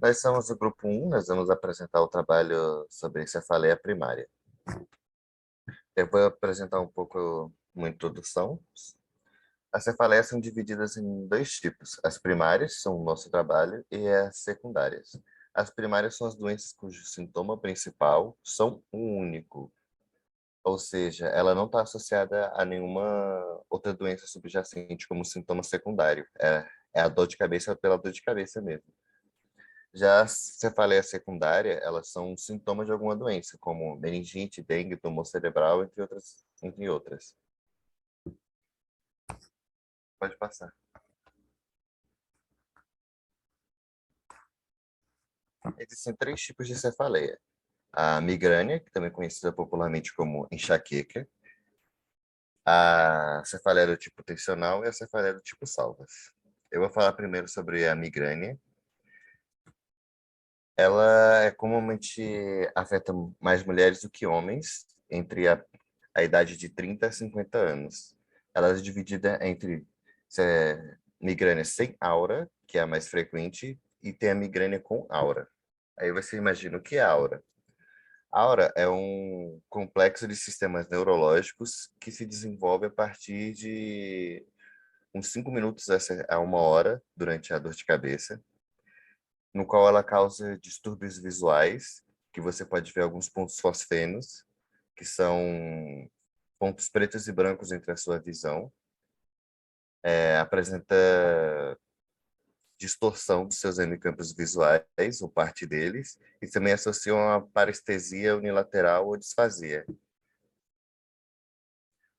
Nós somos o grupo 1, nós vamos apresentar o trabalho sobre cefaleia primária. Eu vou apresentar um pouco uma introdução. As cefaleias são divididas em dois tipos. As primárias são o nosso trabalho e as secundárias. As primárias são as doenças cujo sintoma principal são um único, ou seja, ela não está associada a nenhuma outra doença subjacente como sintoma secundário. É a dor de cabeça pela dor de cabeça mesmo. Já a cefaleia secundária, elas são sintomas de alguma doença, como meningite, dengue, tumor cerebral, entre outras. Pode passar. Existem três tipos de cefaleia. A migrânia, que também é conhecida popularmente como enxaqueca, a cefaleia do tipo tensional e a cefaleia do tipo Salvas. Eu vou falar primeiro sobre a migrânia. Ela comumente afeta mais mulheres do que homens, entre a idade de 30 a 50 anos. Ela é dividida entre migrânia sem aura, que é a mais frequente, e tem a migrânia com aura. Aí você imagina o que é aura. Aura é um complexo de sistemas neurológicos que se desenvolve a partir de uns 5 minutos a uma hora durante a dor de cabeça, no qual ela causa distúrbios visuais, que você pode ver alguns pontos fosfenos, que são pontos pretos e brancos entre a sua visão. Apresenta distorção dos seus hemicampos visuais, ou parte deles, e também associam a parestesia unilateral ou disfasia.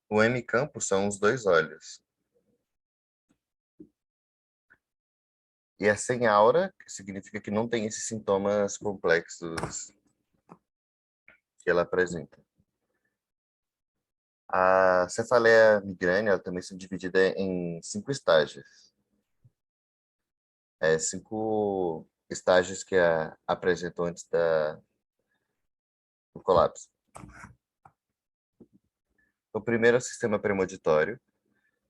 O hemicampo são os dois olhos. E é sem aura, que significa que não tem esses sintomas complexos que ela apresenta. A cefaleia migrânia ela também é dividida em 5 estágios. 5 estágios que apresentam antes do colapso. O primeiro é o sistema premonitório,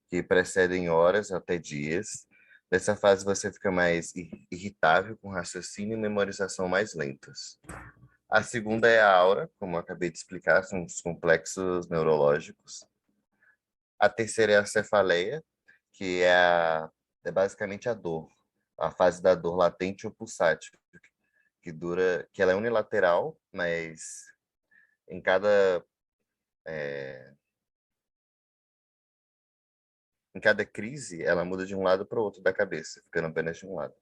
que precede em horas até dias. Nessa fase você fica mais irritável, com raciocínio e memorização mais lentos. A segunda é a aura, como eu acabei de explicar, são os complexos neurológicos. A terceira é a cefaleia, que é basicamente a dor, a fase da dor latente ou pulsátil, que ela é unilateral, mas em é, em cada crise ela muda de um lado para o outro da cabeça, ficando apenas de um lado.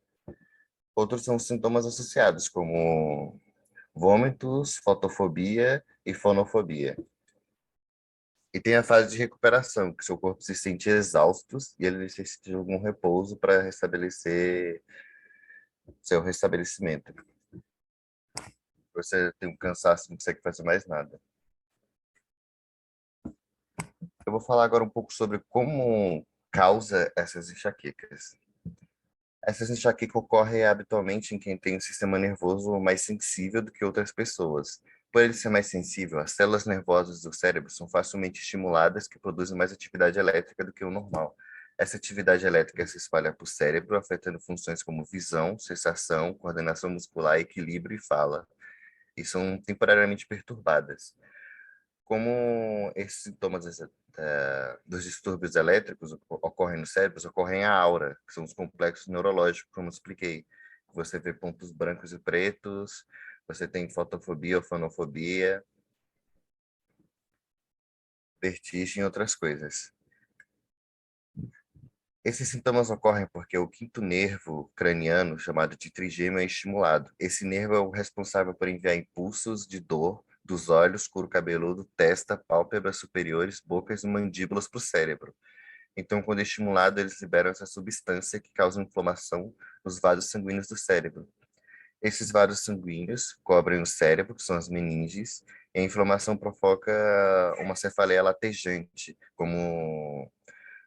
Outros são sintomas associados, como vômitos, fotofobia e fonofobia. E tem a fase de recuperação, que seu corpo se sente exausto e ele necessita de algum repouso para restabelecer seu restabelecimento. Você tem um cansaço, não consegue fazer mais nada. Eu vou falar agora um pouco sobre como causa essas enxaquecas. Essas enxaquecas ocorrem habitualmente em quem tem um sistema nervoso mais sensível do que outras pessoas. Por ele ser mais sensível, as células nervosas do cérebro são facilmente estimuladas, que produzem mais atividade elétrica do que o normal. Essa atividade elétrica se espalha para o cérebro, afetando funções como visão, sensação, coordenação muscular, equilíbrio e fala, e são temporariamente perturbadas. Como esses sintomas dos distúrbios elétricos ocorrem no cérebro, ocorrem a aura, que são os complexos neurológicos, como eu expliquei. Você vê pontos brancos e pretos, você tem fotofobia ou fonofobia, vertigem e outras coisas. Esses sintomas ocorrem porque o quinto nervo craniano, chamado de trigêmeo, é estimulado. Esse nervo é o responsável por enviar impulsos de dor dos olhos, couro cabeludo, testa, pálpebras superiores, bocas e mandíbulas para o cérebro. Então, quando estimulado, eles liberam essa substância que causa inflamação nos vasos sanguíneos do cérebro. Esses vasos sanguíneos cobrem o cérebro, que são as meninges, e a inflamação provoca uma cefaleia latejante,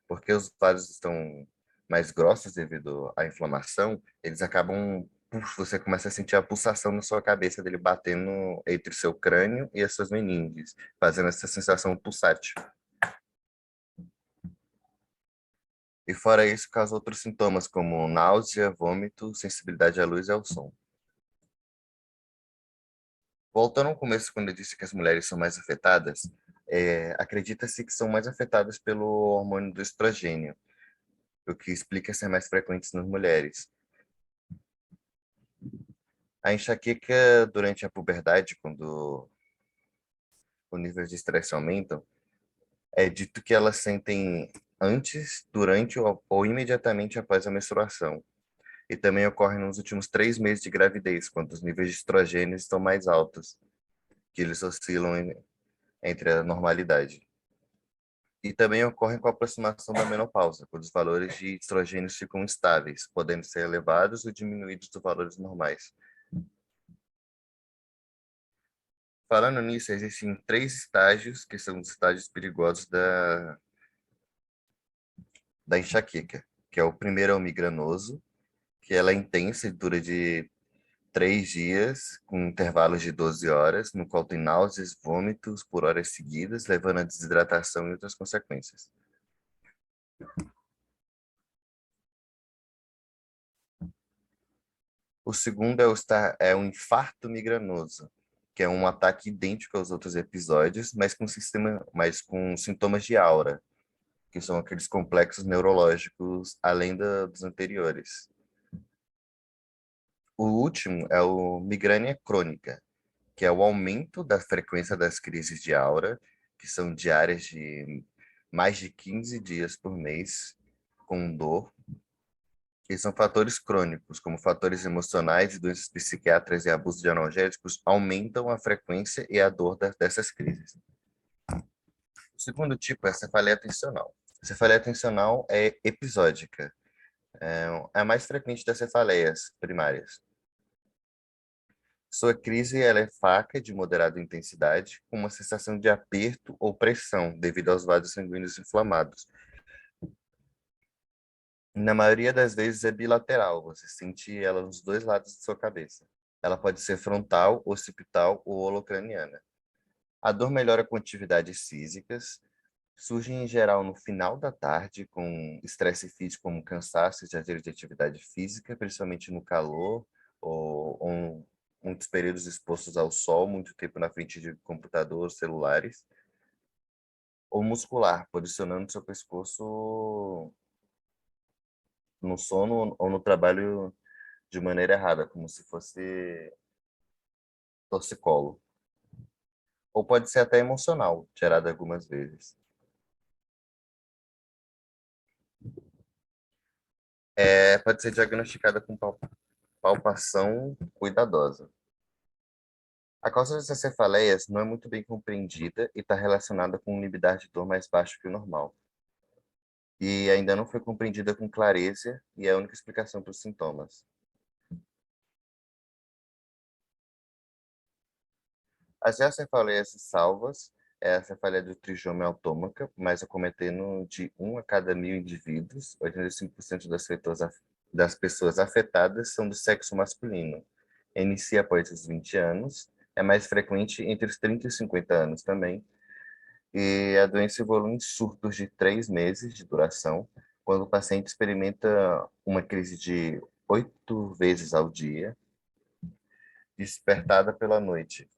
porque os vasos estão mais grossos devido à inflamação, eles acabam, você começa a sentir a pulsação na sua cabeça dele batendo entre o seu crânio e as suas meninges, fazendo essa sensação pulsátil. E fora isso, causa outros sintomas, como náusea, vômito, sensibilidade à luz e ao som. Voltando ao começo, quando eu disse que as mulheres são mais afetadas, acredita-se que são mais afetadas pelo hormônio do estrogênio, o que explica ser mais frequentes nas mulheres. A enxaqueca durante a puberdade, quando os níveis de estresse aumentam, é dito que elas sentem antes, durante ou imediatamente após a menstruação. E também ocorre nos últimos 3 meses de gravidez, quando os níveis de estrogênio estão mais altos, que eles oscilam entre a normalidade. E também ocorre com a aproximação da menopausa, quando os valores de estrogênios ficam estáveis, podendo ser elevados ou diminuídos dos valores normais. Falando nisso, existem 3 estágios que são os estágios perigosos da enxaqueca, que é o primeiro é o migranoso, que ela é intensa e dura de 3 dias, com intervalos de 12 horas, no qual tem náuseas, vômitos por horas seguidas, levando a desidratação e outras consequências. O segundo é o infarto migranoso, que é um ataque idêntico aos outros episódios, mas com sintomas de aura, que são aqueles complexos neurológicos além dos anteriores. O último é o migrânia crônica, que é o aumento da frequência das crises de aura, que são diárias de mais de 15 dias por mês, com dor, que são fatores crônicos, como fatores emocionais e doenças psiquiátricas e abuso de analgésicos, aumentam a frequência e a dor dessas crises. O segundo tipo é a cefaleia tensional. A cefaleia tensional é episódica, é a mais frequente das cefaleias primárias. Sua crise ela é fraca, de moderada intensidade, com uma sensação de aperto ou pressão devido aos vasos sanguíneos inflamados. Na maioria das vezes é bilateral, você sente ela nos dois lados de sua cabeça. Ela pode ser frontal, occipital ou holocraniana. A dor melhora com atividades físicas, surge em geral no final da tarde, com estresse físico como cansaço e exagero de atividade física, principalmente no calor ou muitos períodos expostos ao sol, muito tempo na frente de computadores, celulares, ou muscular, posicionando seu pescoço no sono ou no trabalho de maneira errada, como se fosse torcicolo. Ou pode ser até emocional, gerada algumas vezes. Pode ser diagnosticada com palpação cuidadosa. A causa dessas cefaleias não é muito bem compreendida e está relacionada com um limiar de dor mais baixo que o normal. E ainda não foi compreendida com clareza e é a única explicação para os sintomas. As já cefaleias salvas é a cefaleia do trijome autômaca, mas acometendo de 1 a cada 1.000 indivíduos, 85% das pessoas afetadas são do sexo masculino. Inicia após os 20 anos, é mais frequente entre os 30 e 50 anos também, e a doença evolui em surtos de 3 meses de duração, quando o paciente experimenta uma crise de 8 vezes ao dia, despertada pela noite.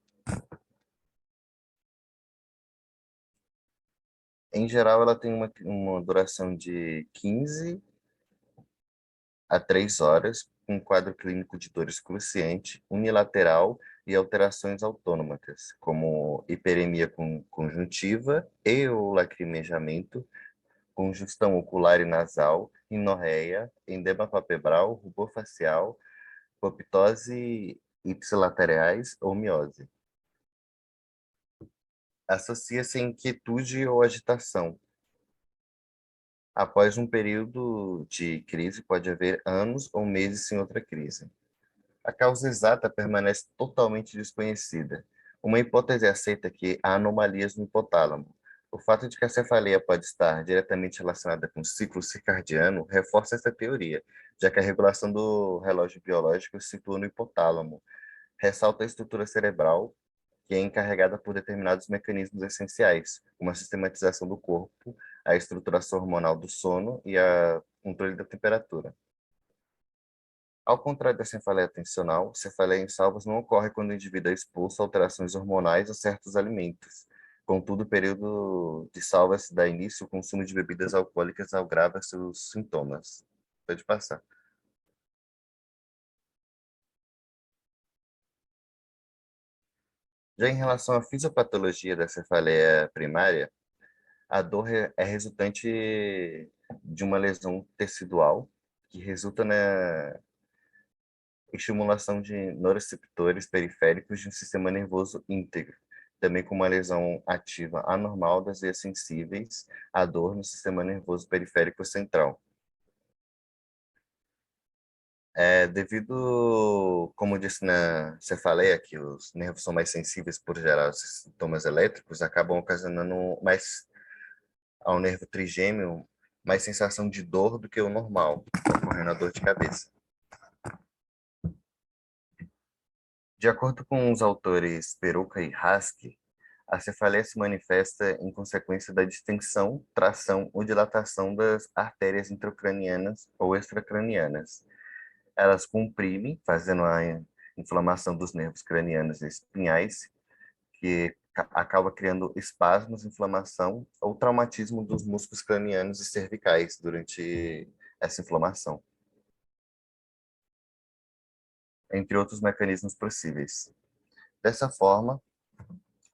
Em geral, ela tem uma duração de 15 a 3 horas, com um quadro clínico de dor excruciante, unilateral e alterações autônomas, como hiperemia conjuntiva e o lacrimejamento, congestão ocular e nasal, rinorreia, edema palpebral, rubor facial, apoptose ipsilaterais ou miose. Associa-se a inquietude ou agitação. Após um período de crise, pode haver anos ou meses sem outra crise. A causa exata permanece totalmente desconhecida. Uma hipótese aceita é que há anomalias no hipotálamo. O fato de que a cefaleia pode estar diretamente relacionada com o ciclo circadiano reforça essa teoria, já que a regulação do relógio biológico se situa no hipotálamo. Ressalta a estrutura cerebral, que é encarregada por determinados mecanismos essenciais, como a sistematização do corpo, a estruturação hormonal do sono e a controle da temperatura. Ao contrário da cefaleia tensional, cefaleia em salvos não ocorre quando o indivíduo é exposto a alterações hormonais ou certos alimentos. Contudo, o período de salvas dá início ao consumo de bebidas alcoólicas agrava seus sintomas. Pode passar. Já em relação à fisiopatologia da cefaleia primária, a dor é resultante de uma lesão tecidual que resulta na estimulação de nororeceptores periféricos de um sistema nervoso íntegro, também com uma lesão ativa anormal das veias sensíveis à dor no sistema nervoso periférico central. Devido, como eu disse na cefaleia, que os nervos são mais sensíveis por gerar os sintomas elétricos, acabam ocasionando mais ao nervo trigêmeo mais sensação de dor do que o normal, ocorrendo a dor de cabeça. De acordo com os autores Peruca e Haskell, a cefaleia se manifesta em consequência da distensão, tração ou dilatação das artérias intracranianas ou extracranianas. Elas comprimem, fazendo a inflamação dos nervos cranianos e espinhais, que acaba criando espasmos, inflamação ou traumatismo dos músculos cranianos e cervicais durante essa inflamação, entre outros mecanismos possíveis. Dessa forma,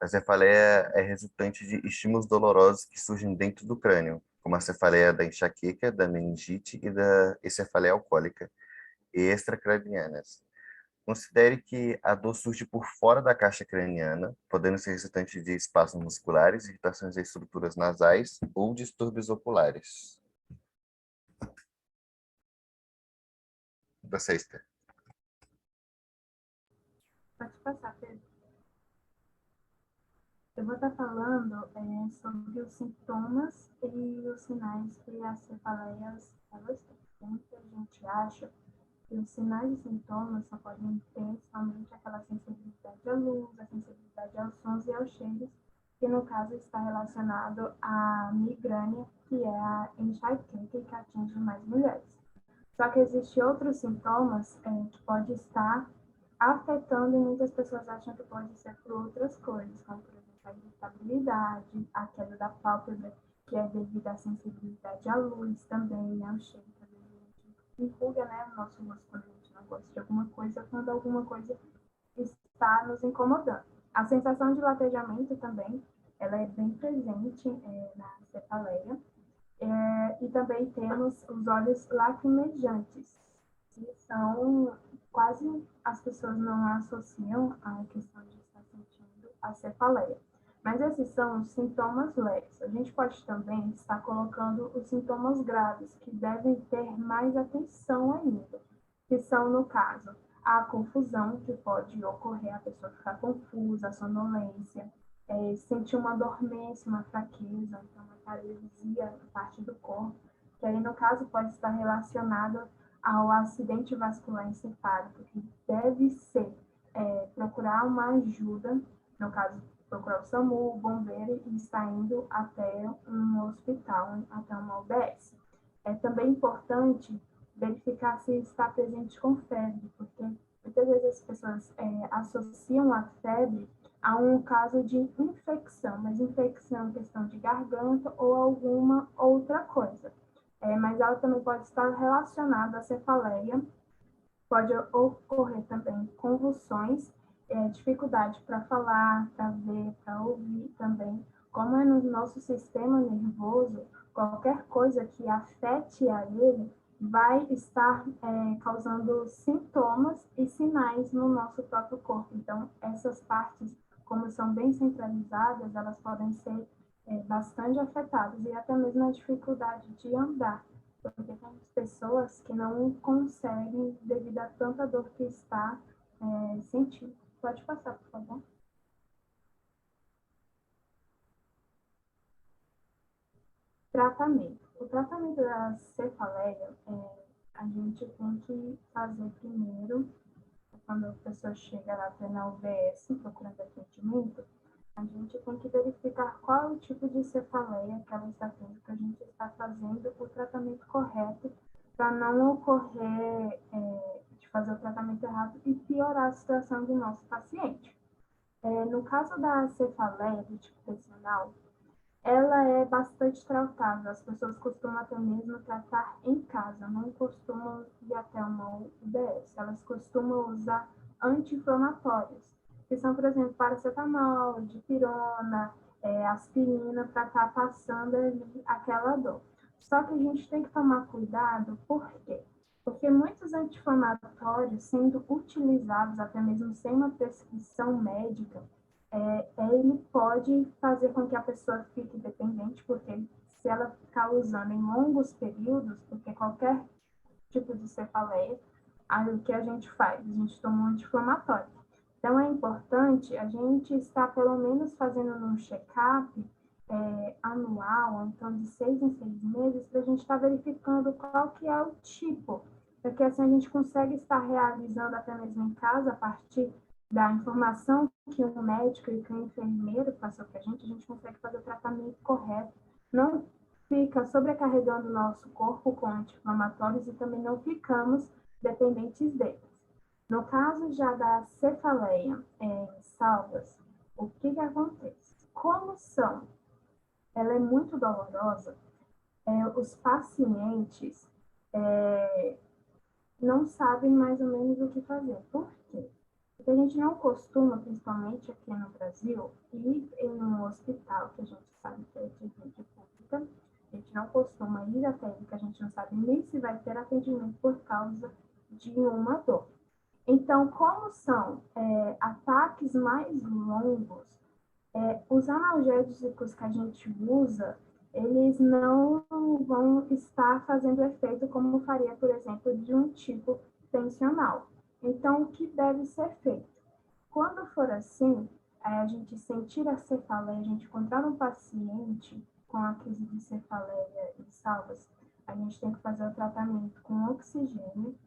a cefaleia é resultante de estímulos dolorosos que surgem dentro do crânio, como a cefaleia da enxaqueca, da meningite e da cefaleia alcoólica e extracranianas. Considere que a dor surge por fora da caixa craniana, podendo ser resultante de espasmos musculares, irritações das estruturas nasais ou distúrbios oculares. Você, Esther? Pode passar, Pedro. Eu vou estar falando sobre os sintomas e os sinais que as cefaleias elas têm. Muita gente acha que os sinais e sintomas só podem ter somente aquela sensibilidade à luz, a sensibilidade aos sons e aos cheiros, que no caso está relacionado à migrânia, que é a enxaqueca que atinge mais mulheres. Só que existem outros sintomas que pode estar afetando e muitas pessoas acham que pode ser por outras coisas, como por exemplo a irritabilidade, a queda da pálpebra, que é devido à sensibilidade à luz também, ao cheiro, também a gente enruga, né, o nosso rosto quando a gente não gosta de alguma coisa, quando alguma coisa está nos incomodando. A sensação de latejamento também, ela é bem presente na cefaleia, e também temos os olhos lacrimejantes, que são quase as pessoas não associam a questão de estar sentindo a cefaleia. Mas esses são os sintomas leves. A gente pode também estar colocando os sintomas graves, que devem ter mais atenção ainda, que são, no caso, a confusão, que pode ocorrer, a pessoa ficar confusa, a sonolência, sentir uma dormência, uma fraqueza, então uma paralisia na parte do corpo, que aí no caso pode estar relacionado ao acidente vascular encefálico, que deve ser procurar uma ajuda, no caso procurar o SAMU, o bombeiro e estar indo até um hospital, até uma UBS. É também importante verificar se está presente com febre, porque muitas vezes as pessoas associam a febre a um caso de infecção, mas infecção, questão de garganta ou alguma outra coisa. Mas ela também pode estar relacionada à cefaleia, pode ocorrer também convulsões, dificuldade para falar, para ver, para ouvir também. Como é no nosso sistema nervoso, qualquer coisa que afete a ele vai estar causando sintomas e sinais no nosso próprio corpo. Então, essas partes, como são bem centralizadas, elas podem ser bastante afetadas e até mesmo a dificuldade de andar, porque tem pessoas que não conseguem devido a tanta dor que está sentindo. Pode passar, por favor. Tratamento. O tratamento da cefaleia, a gente tem que fazer primeiro, quando a pessoa chega lá na UBS procurando atendimento, a gente tem que verificar qual é o tipo de cefaleia que ela está tendo, que a gente está fazendo o tratamento correto para não ocorrer de fazer o tratamento errado e piorar a situação do nosso paciente. No caso da cefaleia do tipo tercional, ela é bastante tratável. As pessoas costumam até mesmo tratar em casa, não costumam ir até uma UBS. Elas costumam usar anti-inflamatórios, que são, por exemplo, paracetamol, dipirona, aspirina, para estar passando ali aquela dor. Só que a gente tem que tomar cuidado, por quê? Porque muitos anti-inflamatórios, sendo utilizados até mesmo sem uma prescrição médica, ele pode fazer com que a pessoa fique dependente, porque se ela ficar usando em longos períodos, porque qualquer tipo de cefaleia, aí o que a gente faz? A gente toma um anti-inflamatório. Então, é importante a gente estar pelo menos fazendo um check-up anual, então de 6 em 6 meses, para a gente estar verificando qual que é o tipo, porque assim a gente consegue estar realizando até mesmo em casa, a partir da informação que o médico e que o enfermeiro passou para a gente consegue fazer o tratamento correto, não fica sobrecarregando o nosso corpo com anti-inflamatórios e também não ficamos dependentes deles. No caso já da cefaleia salvas, o que acontece? Como ela é muito dolorosa, os pacientes não sabem mais ou menos o que fazer. Por quê? Porque a gente não costuma, principalmente aqui no Brasil, ir em um hospital, que a gente sabe que é de rede pública, a gente não costuma ir até ele, que a gente não sabe nem se vai ter atendimento por causa de uma dor. Então, como são ataques mais longos, os analgésicos que a gente usa, eles não vão estar fazendo efeito como faria, por exemplo, de um tipo tensional. Então, o que deve ser feito? Quando for assim, a gente sentir a cefaleia, a gente encontrar um paciente com a crise de cefaleia e salvas, a gente tem que fazer o tratamento com oxigênio,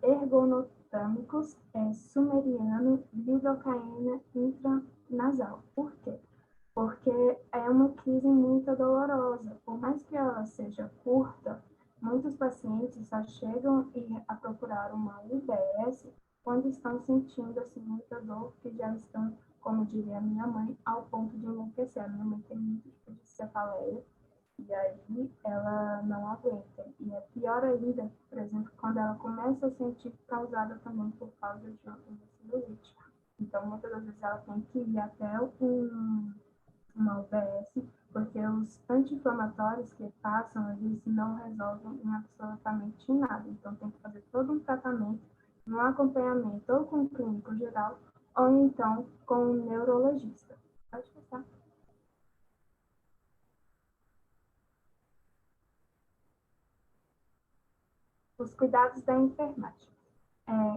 ergonotâmicos, sumeriano, lidocaína intranasal. Por quê? Porque é uma crise muito dolorosa. Por mais que ela seja curta, muitos pacientes só chegam a procurar uma UBS quando estão sentindo assim, muita dor, que já estão, como diria a minha mãe, ao ponto de enlouquecer. A minha mãe tem muito tipo de cefaleia, e aí ela não aguenta. E é pior ainda, por exemplo, quando ela começa a sentir causada também por causa de uma sinusite. Então, muitas das vezes ela tem que ir até uma UBS, porque os anti-inflamatórios que passam, eles não resolvem em absolutamente nada. Então, tem que fazer todo um tratamento, um acompanhamento ou com o clínico geral, ou então com o neurologista. Pode passar. Os cuidados da enfermagem.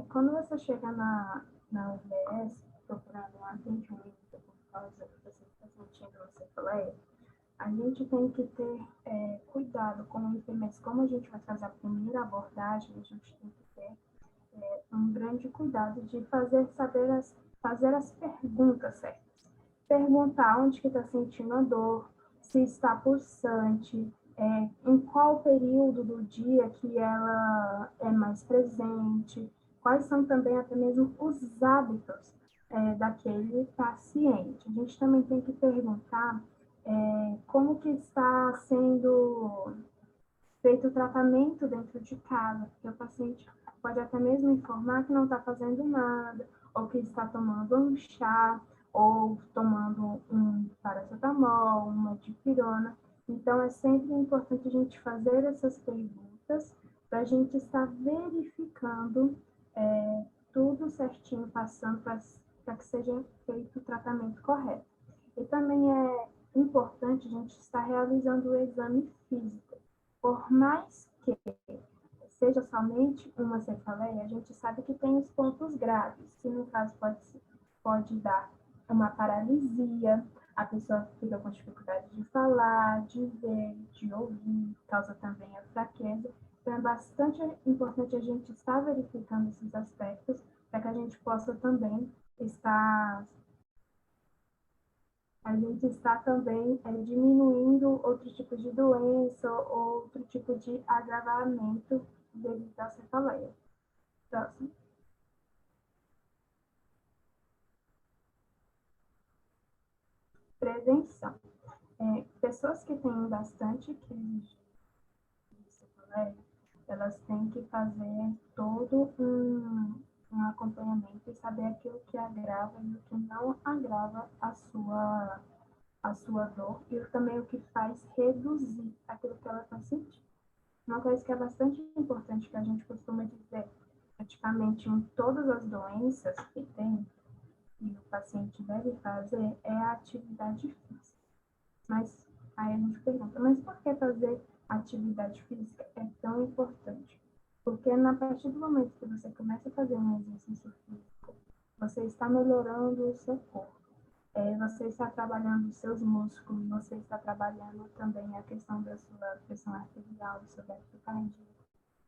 Quando você chega na UBS, procurando um atendimento por causa que você está sentindo uma cefaleia, a gente tem que ter cuidado com o enfermeiro. Como a gente vai fazer a primeira abordagem, a gente tem que ter um grande cuidado de fazer as perguntas certas. Perguntar onde que está sentindo a dor, se está pulsante, em qual período do dia que ela é mais presente, quais são também até mesmo os hábitos daquele paciente. A gente também tem que perguntar como que está sendo feito o tratamento dentro de casa, porque o paciente pode até mesmo informar que não está fazendo nada, ou que está tomando um chá, ou tomando um paracetamol, uma dipirona. Então, é sempre importante a gente fazer essas perguntas para a gente estar verificando tudo certinho, passando para que seja feito o tratamento correto. E também é importante a gente estar realizando o exame físico. Por mais que seja somente uma cefaleia, a gente sabe que tem os pontos graves, que no caso pode dar uma paralisia, a pessoa fica com dificuldade de falar, de ver, de ouvir, causa também a fraqueza. Então, é bastante importante a gente estar verificando esses aspectos para que a gente possa também estar diminuindo outro tipo de doença ou outro tipo de agravamento devido à cefaleia. Próximo. prevenção. Pessoas que têm bastante crise de cefaleia, elas têm que fazer todo um acompanhamento e saber aquilo que agrava e o que não agrava a sua dor e também o que faz reduzir aquilo que ela está sentindo. Uma coisa que é bastante importante que a gente costuma dizer, praticamente em todas as doenças que tem e o paciente deve fazer, é a atividade física. Mas aí a gente pergunta, mas por que fazer atividade física é tão importante? Porque a partir do momento que você começa a fazer um exercício físico, você está melhorando o seu corpo. Você está trabalhando os seus músculos, você está trabalhando também a questão da sua pressão arterial, do seu débito cardíaco.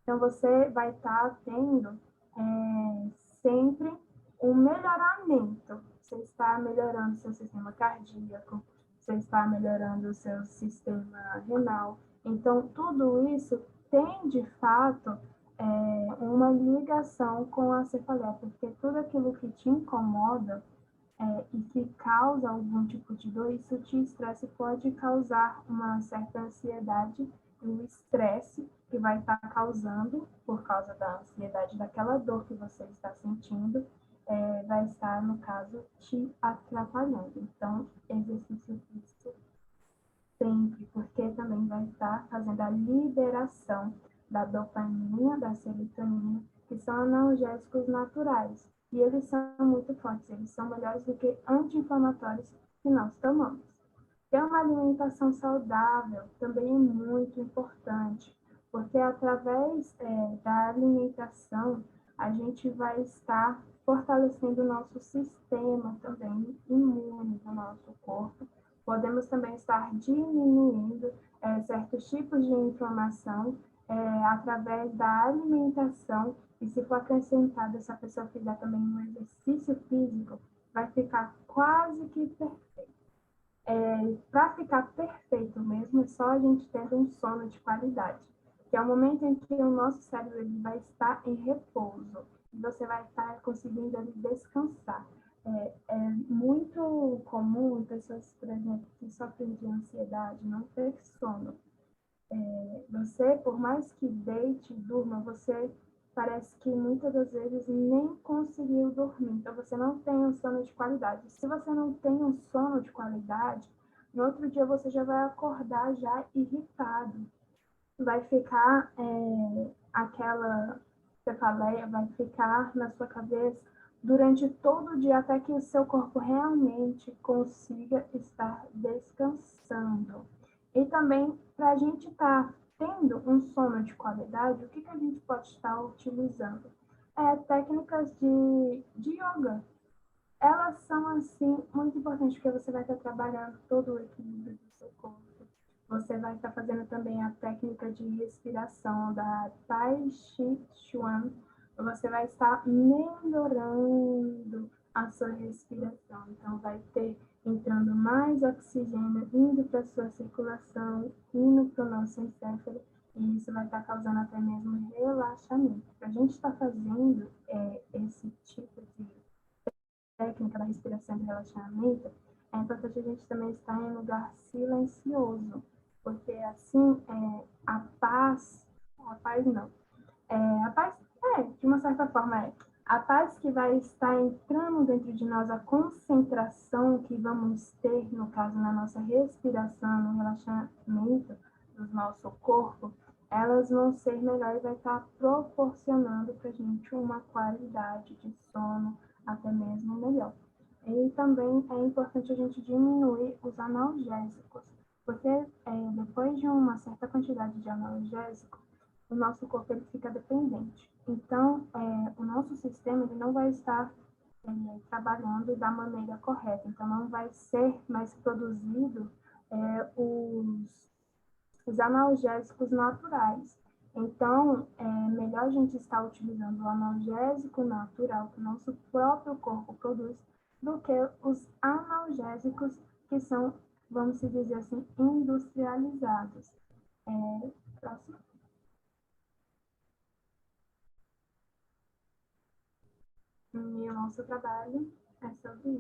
Então, você vai estar tendo sempre um melhoramento. Você está melhorando o seu sistema cardíaco, você está melhorando o seu sistema renal. Então, tudo isso tem, de fato, uma ligação com a cefaleia, porque tudo aquilo que te incomoda e que causa algum tipo de dor, isso te estresse pode causar uma certa ansiedade, e o estresse que vai estar causando, por causa da ansiedade daquela dor que você está sentindo, vai estar, no caso, te atrapalhando. Então, exercício físico sempre, porque também vai estar fazendo a liberação da dopamina, da serotonina, que são analgésicos naturais. E eles são muito fortes, eles são melhores do que anti-inflamatórios que nós tomamos. Ter uma alimentação saudável também é muito importante, porque através da alimentação a gente vai estar fortalecendo o nosso sistema também imune do nosso corpo. Podemos também estar diminuindo certos tipos de inflamação através da alimentação, e se for acrescentado, essa pessoa fizer também um exercício físico, vai ficar quase que perfeito. Para ficar perfeito mesmo, é só a gente tendo um sono de qualidade, que é o momento em que o nosso cérebro ele vai estar em repouso, e você vai estar conseguindo ali descansar. É muito comum pessoas, por exemplo, que sofrem de ansiedade, não ter sono. Você, por mais que deite e durma, você parece que muitas das vezes nem conseguiu dormir. Então, você não tem um sono de qualidade. Se você não tem um sono de qualidade, no outro dia você já vai acordar já irritado. Vai ficar aquela cefaleia, vai ficar na sua cabeça durante todo o dia, até que o seu corpo realmente consiga estar descansando. E também, para a gente estar tendo um sono de qualidade, o que a gente pode estar utilizando? Técnicas de yoga. Elas são, assim, muito importantes, porque você vai estar trabalhando todo o equilíbrio do seu corpo. Você vai estar fazendo também a técnica de respiração da Tai Chi Chuan. Você vai estar melhorando a sua respiração. Então, vai ter entrando mais oxigênio, indo para a sua circulação, indo para o nosso encéfalo. E isso vai estar causando até mesmo relaxamento. Para a gente estar fazendo esse tipo de técnica da respiração e de relaxamento, é importante a gente também estar em um lugar silencioso, porque assim a paz não, a paz de uma certa forma a paz que vai estar entrando dentro de nós, a concentração que vamos ter, no caso, na nossa respiração, no relaxamento do nosso corpo, elas vão ser melhores e vai estar proporcionando para a gente uma qualidade de sono até mesmo melhor. E também é importante a gente diminuir os analgésicos, porque depois de uma certa quantidade de analgésico, o nosso corpo ele fica dependente. Então, o nosso sistema ele não vai estar trabalhando da maneira correta. Então, não vai ser mais produzido os analgésicos naturais. Então, é melhor a gente estar utilizando o analgésico natural que o nosso próprio corpo produz do que os analgésicos que são, vamos dizer assim, industrializados. Próximo. E o nosso trabalho é sobre